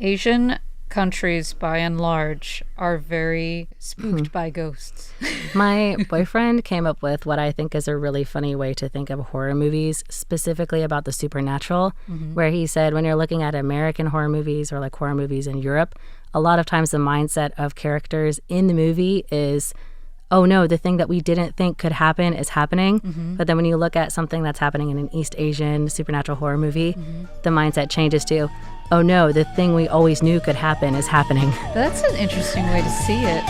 Asian countries, by and large, are very spooked by ghosts. My boyfriend came up with what I think is a really funny way to think of horror movies, specifically about the supernatural, where he said when you're looking at American horror movies or like horror movies in Europe, a lot of times the mindset of characters in the movie is, oh no, the thing that we didn't think could happen is happening. But then when you look at something that's happening in an East Asian supernatural horror movie, the mindset changes to, oh no, the thing we always knew could happen is happening. That's an interesting way to see it.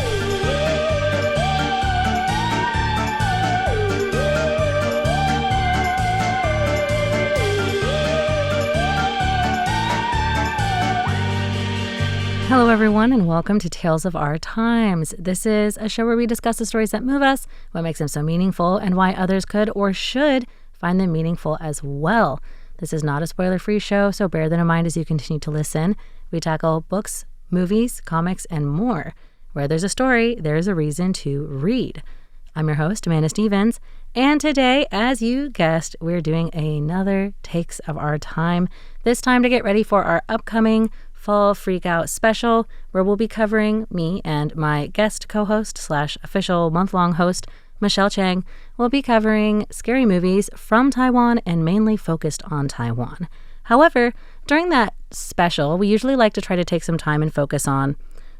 Hello, everyone, and welcome to Tales of Our Times. This is a show where we discuss the stories that move us, what makes them so meaningful, and why others could or should find them meaningful as well. This is not a spoiler-free show, so bear that in mind as you continue to listen. We tackle books, movies, comics, and more. Where there's a story, there's a reason to read. I'm your host, Amanda Stevens, and today, as you guessed, we're doing another Takes of Our Time, this time to get ready for our upcoming Fall Freakout special, where we'll be covering, me and my guest co-host / official month-long host, Michelle Chang, will be covering scary movies from Taiwan and mainly focused on Taiwan. However, during that special, we usually like to try to take some time and focus on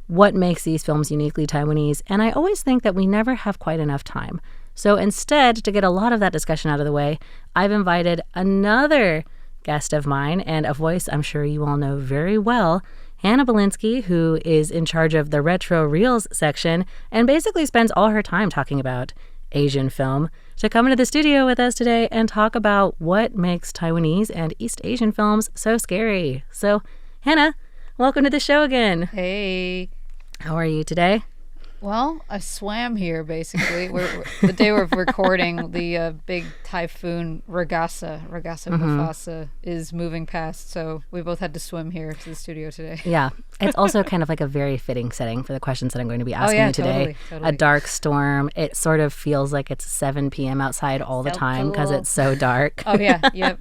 what makes these films uniquely Taiwanese, and I always think that we never have quite enough time. So instead, to get a lot of that discussion out of the way, I've invited another guest of mine and a voice I'm sure you all know very well, Hanna Bilinski, who is in charge of the Retro Reels section and basically spends all her time talking about Asian film, to come into the studio with us today and talk about what makes Taiwanese and East Asian films so scary. So, Hanna, welcome to the show again. Hey. How are you today? Well, I swam here, basically. The day we're recording, the big typhoon Ragasa Mufasa is moving past, so we both had to swim here to the studio today. Yeah. It's also kind of like a very fitting setting for the questions that I'm going to be asking you today. Totally. A dark storm. It sort of feels like it's 7 p.m. outside all the time because it's so dark. Oh, yeah. Yep.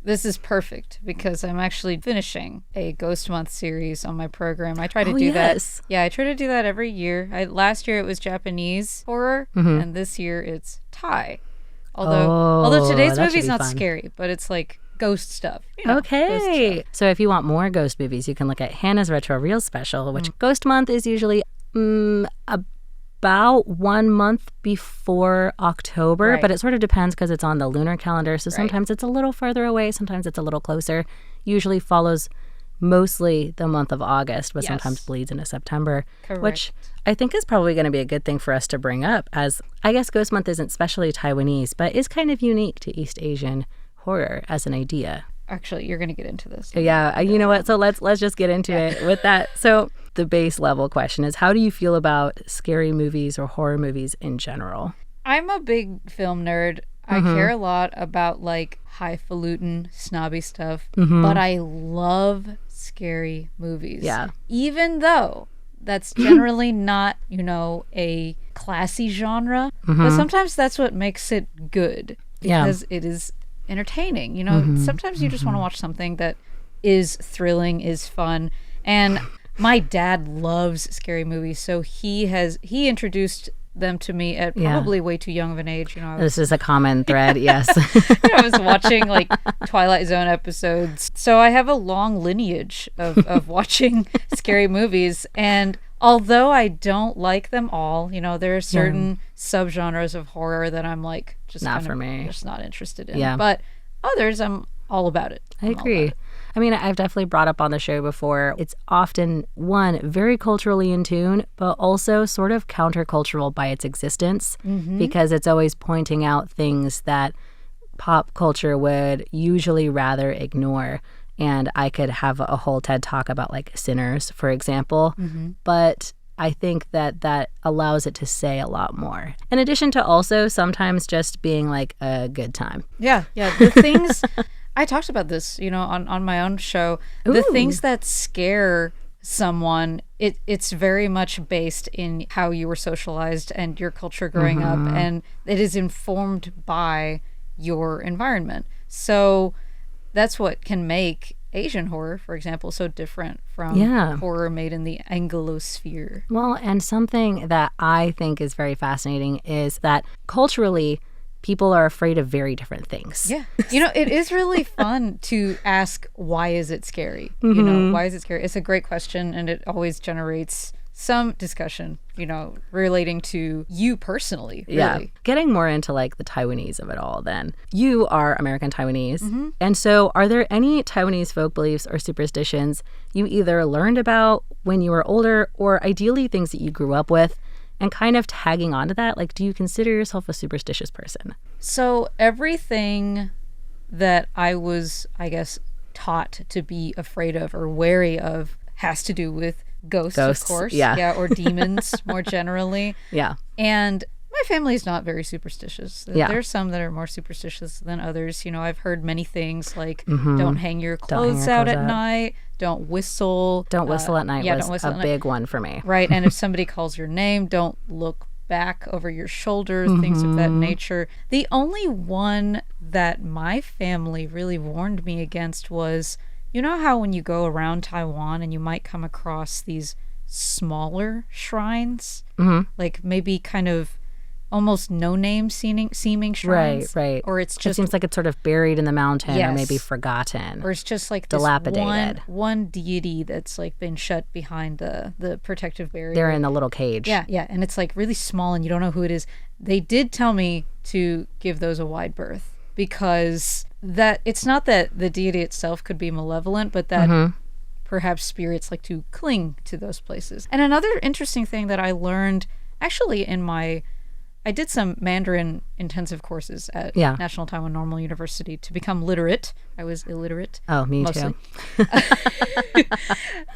This is perfect because I'm actually finishing a Ghost Month series on my program. I try to do that. Yeah, I try to do that every year. Last year it was Japanese horror, and this year it's Thai. Although today's movie's not scary, but it's like ghost stuff. Okay. Ghost stuff. So if you want more ghost movies, you can look at Hannah's Retro Reels special, which Ghost Month is usually about 1 month before October, Right. but it sort of depends because it's on the lunar calendar. So sometimes it's a little further away, sometimes it's a little closer. Usually follows mostly the month of August, but sometimes bleeds into September, Correct. which I think is probably going to be a good thing for us to bring up, as I guess Ghost Month isn't especially Taiwanese, but is kind of unique to East Asian horror as an idea. Actually, you're going to get into this. Yeah, you know what? So let's just get into it with that. So the base level question is, how do you feel about scary movies or horror movies in general? I'm a big film nerd. I care a lot about like highfalutin, snobby stuff, but I love scary movies. Yeah. Even though that's generally not, a classy genre, but sometimes that's what makes it good because it is entertaining. Sometimes you just want to watch something that is thrilling, is fun. And my dad loves scary movies, so he introduced them to me at probably way too young of an age. This is a common thread, yes. I was watching like Twilight Zone episodes, so I have a long lineage of watching scary movies. And although I don't like them all, there are certain subgenres of horror that I'm like just not for me, just not interested in. Yeah. But others, I'm all about it. I agree. I mean, I've definitely brought up on the show before, it's often, one, very culturally in tune, but also sort of countercultural by its existence, because it's always pointing out things that pop culture would usually rather ignore. And I could have a whole TED talk about like Sinners, for example, but I think that allows it to say a lot more. In addition to also sometimes just being like a good time. Yeah. The things... I talked about this, on my own show. The things that scare someone, it's very much based in how you were socialized and your culture growing up, and it is informed by your environment. So that's what can make Asian horror, for example, so different from horror made in the Anglosphere. Well, and something that I think is very fascinating is that culturally, people are afraid of very different things. Yeah. It is really fun to ask, why is it scary? Why is it scary? It's a great question, and it always generates some discussion, relating to you personally, really. Yeah. Getting more into like the Taiwanese of it all then. You are American Taiwanese. And so are there any Taiwanese folk beliefs or superstitions you either learned about when you were older or ideally things that you grew up with? And kind of tagging onto that, like, do you consider yourself a superstitious person? So everything that I was, I guess, taught to be afraid of or wary of has to do with ghosts, of course. Yeah, or demons more generally. Yeah. And my family is not very superstitious. There's some that are more superstitious than others. I've heard many things like don't hang your clothes out at night, don't whistle. Don't whistle at night was a big one for me. Right, and if somebody calls your name, don't look back over your shoulder, things of that nature. The only one that my family really warned me against was, how when you go around Taiwan and you might come across these smaller shrines, like maybe kind of almost no-name seeming shrines. Right. Or it's just... It seems like it's sort of buried in the mountain or maybe forgotten. Or it's just like this dilapidated. one deity that's like been shut behind the protective barrier. They're in the little cage. Yeah. And it's like really small and you don't know who it is. They did tell me to give those a wide berth because that it's not that the deity itself could be malevolent, but that perhaps spirits like to cling to those places. And another interesting thing that I learned actually I did some Mandarin intensive courses at National Taiwan Normal University to become literate. I was illiterate. Oh, me mostly. Too.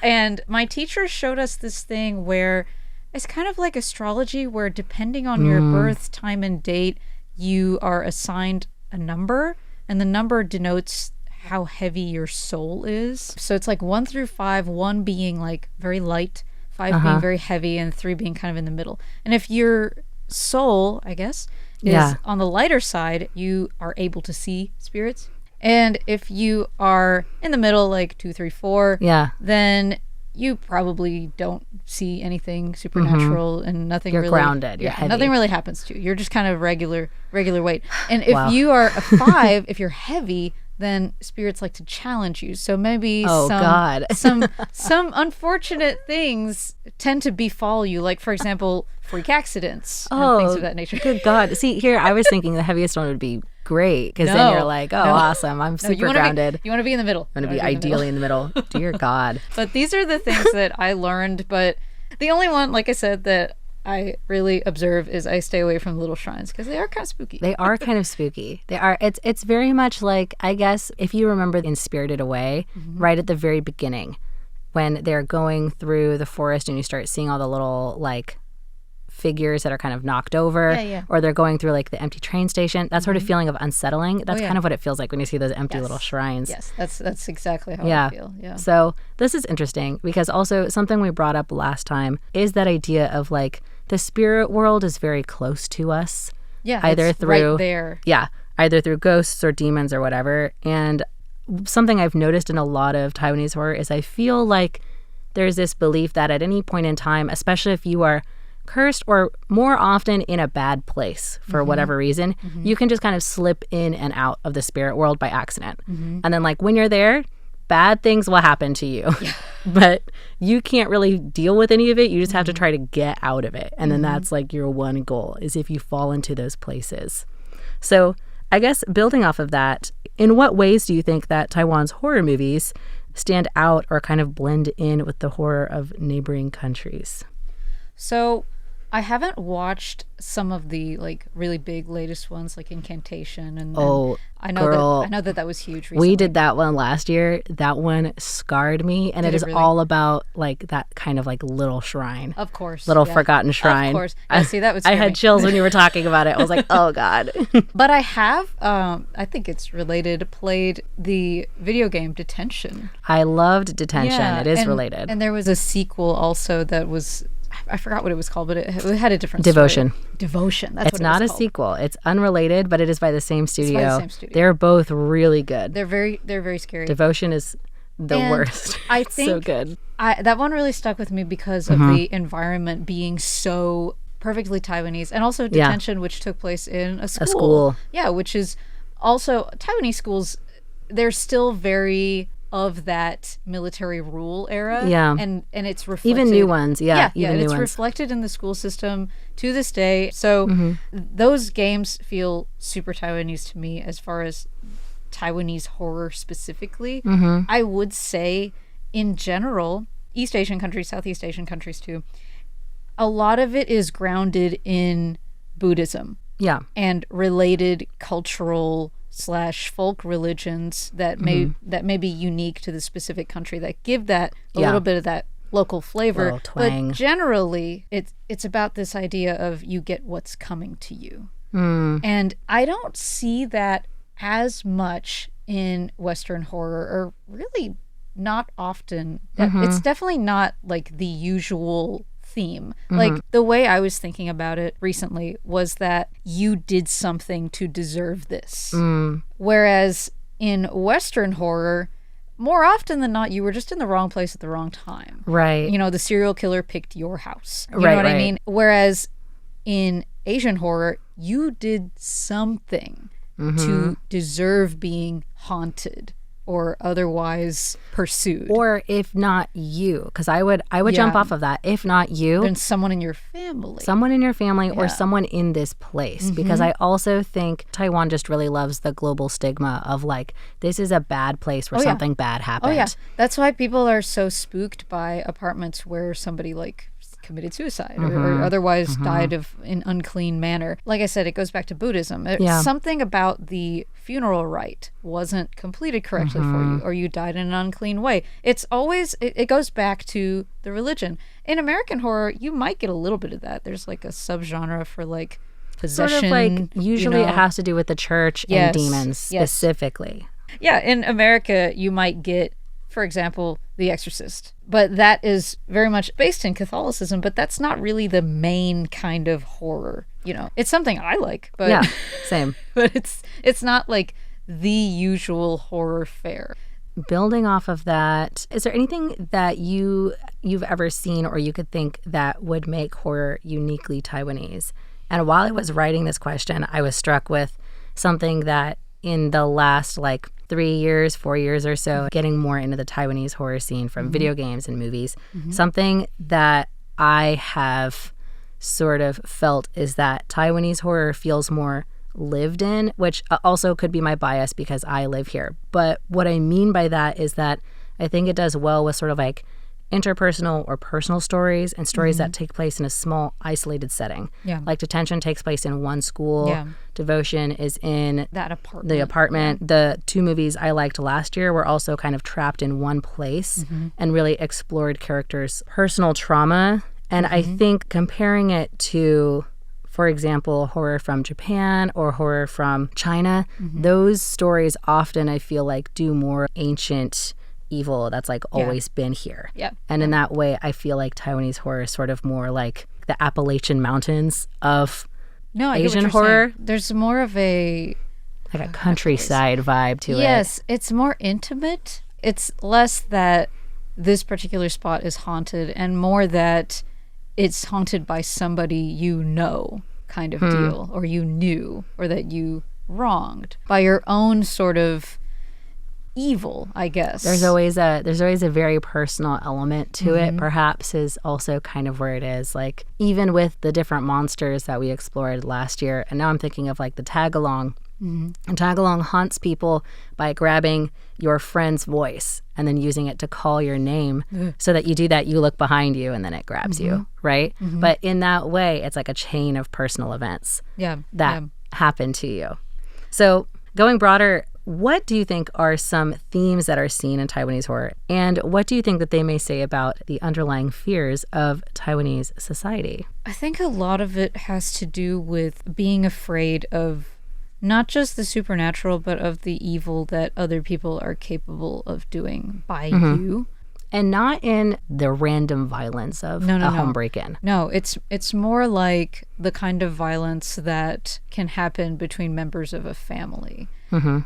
And my teacher showed us this thing where it's kind of like astrology, where depending on your birth time and date, you are assigned a number, and the number denotes how heavy your soul is. So it's like 1 through 5, 1 being like very light, 5 being very heavy, and 3 being kind of in the middle. And if your soul, I guess, is on the lighter side, you are able to see spirits. And if you are in the middle, like 2, 3, 4, then you probably don't see anything supernatural and nothing You're really... grounded. You're heavy. Nothing really happens to you. You're just kind of regular weight. And if you are a 5, if you're heavy, then spirits like to challenge you. So maybe some unfortunate things tend to befall you, like, for example, freak accidents and things of that nature. Good God. See, here, I was thinking the heaviest one would be great, because then you're like, awesome, I'm super grounded. You want to be in the middle. I'm going to be ideally in the middle. Dear God. But these are the things that I learned, but the only one, like I said, that I really observe is I stay away from little shrines because they are kind of spooky. They are kind of spooky. They are. It's very much like, I guess, if you remember in Spirited Away, right at the very beginning, when they're going through the forest and you start seeing all the little, like, figures that are kind of knocked over, or they're going through like the empty train station, that sort of feeling of unsettling, that's kind of what it feels like when you see those empty little shrines. Yes, that's exactly how I feel. Yeah. So this is interesting because also something we brought up last time is that idea of like the spirit world is very close to us. Yeah, either it's through right there. Yeah, either through ghosts or demons or whatever. And something I've noticed in a lot of Taiwanese horror is I feel like there's this belief that at any point in time, especially if you are cursed or more often in a bad place for whatever reason, you can just kind of slip in and out of the spirit world by accident. And then like when you're there, bad things will happen to you. But you can't really deal with any of it. You just have to try to get out of it. And then that's like your one goal, is if you fall into those places. So I guess building off of that, in what ways do you think that Taiwan's horror movies stand out or kind of blend in with the horror of neighboring countries? So I haven't watched some of the like really big latest ones like Incantation and I know that was huge recently. We did that one last year. That one scarred me, and it is really? All about like that kind of like little shrine. Of course. Forgotten shrine. Of course. Yeah, see, that was I had chills when you were talking about it. I was like, oh God. But I have I think it's related, played the video game Detention. I loved Detention. It is related. And there was a sequel also that was, I forgot what it was called, but it had a different Devotion. Story. Devotion. That's it's what it not was a called. sequel. It's unrelated, but it is by the same studio. It's by the same studio. They're both really good. They're very scary. Devotion is the worst. I think so good. That one really stuck with me because of the environment being so perfectly Taiwanese, and also detention, which took place in a school. Yeah, which is also Taiwanese schools. They're still very of that military rule era. Yeah, and it's reflected. Even new ones. Yeah, and it's reflected in the school system to this day. So those games feel super Taiwanese to me as far as Taiwanese horror specifically. I would say in general, East Asian countries, Southeast Asian countries too, a lot of it is grounded in Buddhism. Yeah. And related cultural / folk religions that may be unique to the specific country that give that a little bit of that local flavor. Twang. But generally it's about this idea of you get what's coming to you. And I don't see that as much in Western horror, or really not often. It's definitely not like the usual theme. Like the way I was thinking about it recently was that you did something to deserve this. Whereas in Western horror, more often than not, you were just in the wrong place at the wrong time. Right. You know, the serial killer picked your house. You know what I mean? Whereas in Asian horror, you did something to deserve being haunted or otherwise pursued. Or if not you, because I would jump off of that. If not you, then someone in your family. Or someone in this place. Because I also think Taiwan just really loves the global stigma of like, this is a bad place where something bad happened. Oh yeah, that's why people are so spooked by apartments where somebody like committed suicide or otherwise died of an unclean manner. Like I said, it goes back to Buddhism. Something about the funeral rite wasn't completed correctly for you, or you died in an unclean way. It's always, it goes back to the religion. In American horror, you might get a little bit of that. There's like a subgenre for like possession. Sort of like, usually it has to do with the church and demons specifically. Yeah, in America, you might get, for example, The Exorcist. But that is very much based in Catholicism, but that's not really the main kind of horror. You know, it's something I like, but yeah, same. But it's not like the usual horror fare. Building off of that, is there anything that you've ever seen or you could think that would make horror uniquely Taiwanese? And while I was writing this question, I was struck with something that in the last 4 years or so, getting more into the Taiwanese horror scene from video games and movies. Something that I have sort of felt is that Taiwanese horror feels more lived in, which also could be my bias because I live here. But what I mean by that is that I think it does well with sort of like interpersonal or personal stories and stories that take place in a small, isolated setting. Yeah. Like Detention takes place in one school. Yeah. Devotion is in the apartment. Yeah. The two movies I liked last year were also kind of trapped in one place and really explored characters' personal trauma. And I think comparing it to, for example, horror from Japan or horror from China, those stories often I feel like do more ancient evil that's like always been here. Yep. And in that way, I feel like Taiwanese horror is sort of more like the Appalachian Mountains of Asian horror. Saying. There's more of a countryside vibe to it. Yes, it's more intimate. It's less that this particular spot is haunted and more that it's haunted by somebody you know kind of deal, or you knew, or that you wronged by your own sort of evil, I guess. There's always a very personal element to it, perhaps, is also kind of where it is. Like, even with the different monsters that we explored last year, and now I'm thinking of like the tag-along. And tag-along haunts people by grabbing your friend's voice and then using it to call your name so that you do that, you look behind you, and then it grabs you, right? But in that way, it's like a chain of personal events that happen to you. So going broader, what do you think are some themes that are seen in Taiwanese horror? And what do you think that they may say about the underlying fears of Taiwanese society? I think a lot of it has to do with being afraid of not just the supernatural, but of the evil that other people are capable of doing by you. And not in the random violence of a home break-in. No, it's more like the kind of violence that can happen between members of a family.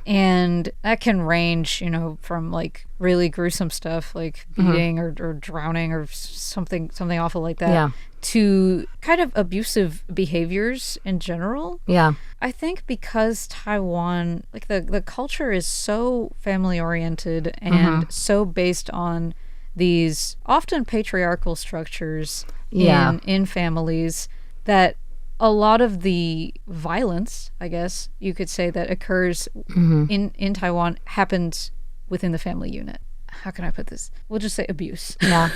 And that can range, from like really gruesome stuff like beating or drowning or something awful like that to kind of abusive behaviors in general. Yeah. I think because Taiwan, like the culture is so family oriented and so based on these often patriarchal structures in families, that a lot of the violence, I guess you could say, that occurs in Taiwan happens within the family unit. How can I put this? We'll just say abuse. Yeah.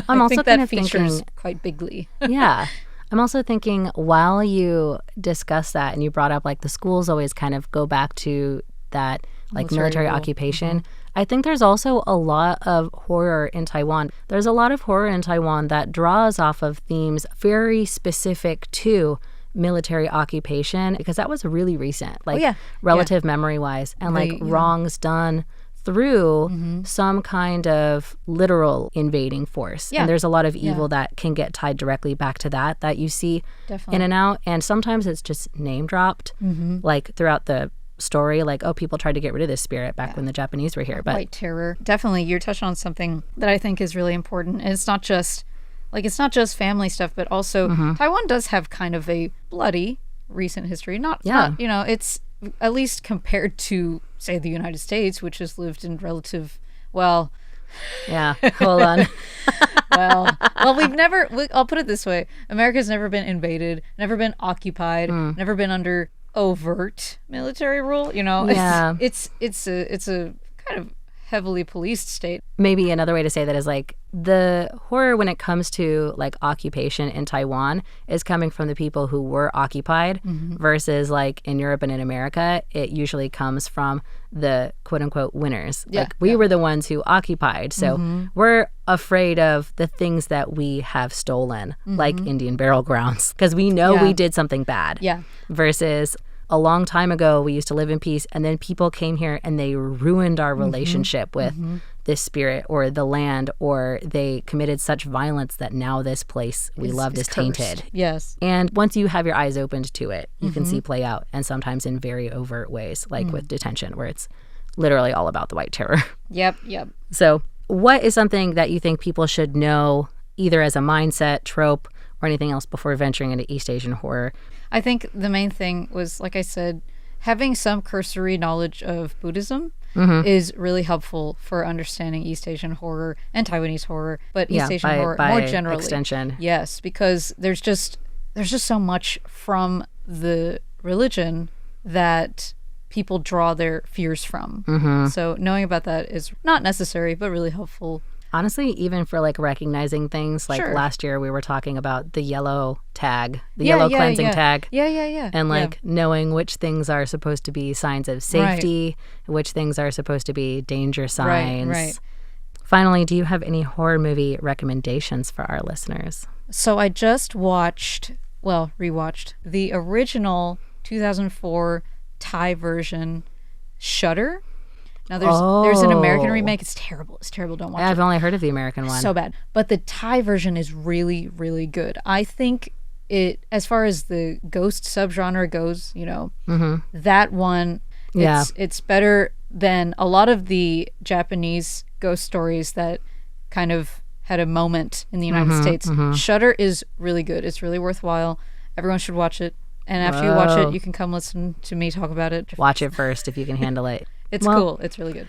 I think that features quite bigly. Yeah. I'm also thinking, while you discuss that and you brought up like the schools always kind of go back to that like military occupation, I think there's also a lot of horror in Taiwan. There's a lot of horror in Taiwan that draws off of themes very specific to military occupation, because that was really recent, like relative memory-wise, and like wrongs done through some kind of literal invading force. And there's a lot of evil that can get tied directly back to that you see in and out. And sometimes it's just name dropped, like throughout the story, like, oh, people tried to get rid of this spirit back when the Japanese were here. But white terror. Definitely, you're touching on something that I think is really important. And it's not just family stuff, but also Taiwan does have kind of a bloody recent history. Not it's at least compared to, say, the United States, which has lived in relative, hold on. I'll put it this way. America's never been invaded, never been occupied, never been under overt military rule. It's a kind of heavily policed state. Maybe another way to say that is like the horror when it comes to like occupation in Taiwan is coming from the people who were occupied versus like in Europe and in America, it usually comes from the quote unquote winners. Like we were the ones who occupied. So we're afraid of the things that we have stolen, like Indian burial grounds, because we know we did something bad. Yeah. Versus a long time ago, we used to live in peace, and then people came here and they ruined our relationship with this spirit or the land, or they committed such violence that now this place we loved is tainted. Yes. And once you have your eyes opened to it, you can see play out, and sometimes in very overt ways, like with detention, where it's literally all about the white terror. Yep. So what is something that you think people should know, either as a mindset, trope, or anything else before venturing into East Asian horror? I think the main thing was, like I said, having some cursory knowledge of Buddhism is really helpful for understanding East Asian horror and Taiwanese horror, but East Asian horror more generally. Extension. Yes, because there's just so much from the religion that people draw their fears from. So knowing about that is not necessary, but really helpful. Honestly, even for like recognizing things, like last year we were talking about the yellow tag, the yellow cleansing tag. Yeah. And like knowing which things are supposed to be signs of safety, which things are supposed to be danger signs. Right. Finally, do you have any horror movie recommendations for our listeners? So I just rewatched the original 2004 Thai version, Shudder. Now, there's an American remake. It's terrible. Don't watch it. I've only heard of the American one. So bad. But the Thai version is really, really good. I think it, as far as the ghost subgenre goes, that one, it's better than a lot of the Japanese ghost stories that kind of had a moment in the United States. Shudder is really good. It's really worthwhile. Everyone should watch it. And after you watch it, you can come listen to me talk about it. Watch it first if you can handle it. It's cool. It's really good.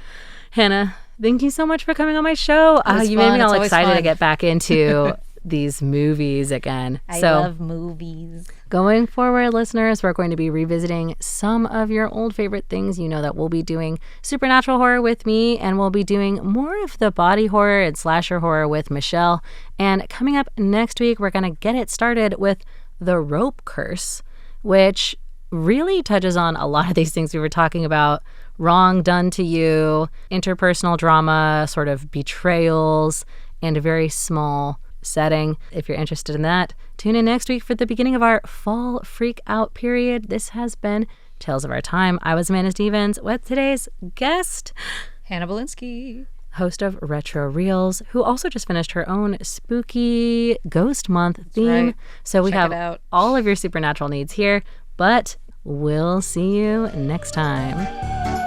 Hannah, thank you so much for coming on my show. You made me all excited to get back into these movies again. I love movies. Going forward, listeners, we're going to be revisiting some of your old favorite things. You know that we'll be doing supernatural horror with me, and we'll be doing more of the body horror and slasher horror with Michelle. And coming up next week, we're going to get it started with The Rope Curse, which really touches on a lot of these things we were talking about. Wrong done to you, interpersonal drama, sort of betrayals, and a very small setting. If you're interested in that, tune in next week for the beginning of our Fall Freakout period. This has been Tales of Our Time. I was Amanda Stevens with today's guest, Hanna Bilinski, host of Retro Reels, who also just finished her own spooky Ghost Month theme. Right. So we have all of your supernatural needs here. But We'll see you next time.